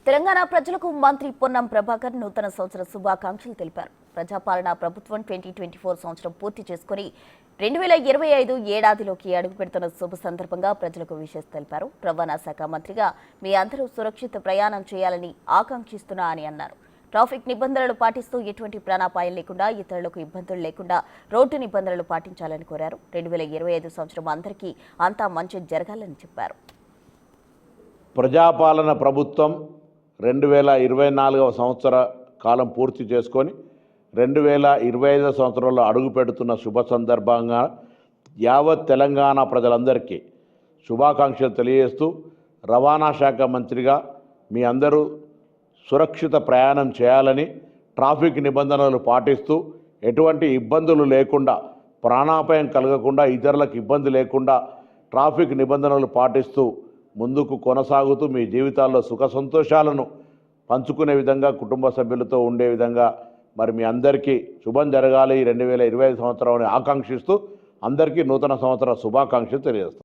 తెలంగాణ ప్రజలకు మంత్రి పొన్నం ప్రభాకర్ నూతన సంవత్సర శుభాకాంక్షలు తెలిపారు. ప్రజాపాలన ప్రభుత్వం 2024 సంవత్సరం పూర్తి చేసుకుని 2025 ఏడాదిలోకి అడుగుపెడుతున్న శుభ సందర్భంగా ప్రజలకు విషెస్ తెలిపారు. రవాణా శాఖ మంత్రిగా మీ అందరూ సురక్షిత ప్రయాణం చేయాలని ఆకాంక్షిస్తున్నా అని అన్నారు. ట్రాఫిక్ నిబంధనలు పాటిస్తూ ఎటువంటి ప్రాణాపాయం లేకుండా ఇతరులకు ఇబ్బందులు లేకుండా రోడ్డు నిబంధనలు పాటించాలని కోరారు. 2025 సంవత్సరం అందరికీ అంతా మంచి జరగాలని చెప్పారు. ప్రజాపాలన ప్రభుత్వం 2024 సంవత్సర కాలం పూర్తి చేసుకొని 2025 సంవత్సరంలో అడుగు పెడుతున్న శుభ సందర్భంగా యావత్ తెలంగాణ ప్రజలందరికీ శుభాకాంక్షలు తెలియజేస్తూ రవాణా శాఖ మంత్రిగా మీ అందరూ సురక్షిత ప్రయాణం చేయాలని, ట్రాఫిక్ నిబంధనలు పాటిస్తూ ఎటువంటి ఇబ్బందులు లేకుండా, ప్రాణాపాయం కలగకుండా, ఇతరులకు ఇబ్బంది లేకుండా ట్రాఫిక్ నిబంధనలు పాటిస్తూ ముందుకు కొనసాగుతూ మీ జీవితాల్లో సుఖ సంతోషాలను పంచుకునే విధంగా, కుటుంబ సభ్యులతో ఉండే విధంగా మరి మీ అందరికీ శుభం జరగాలి 2025 సంవత్సరం అని ఆకాంక్షిస్తూ అందరికీ నూతన సంవత్సర శుభాకాంక్షలు తెలియజేస్తాం.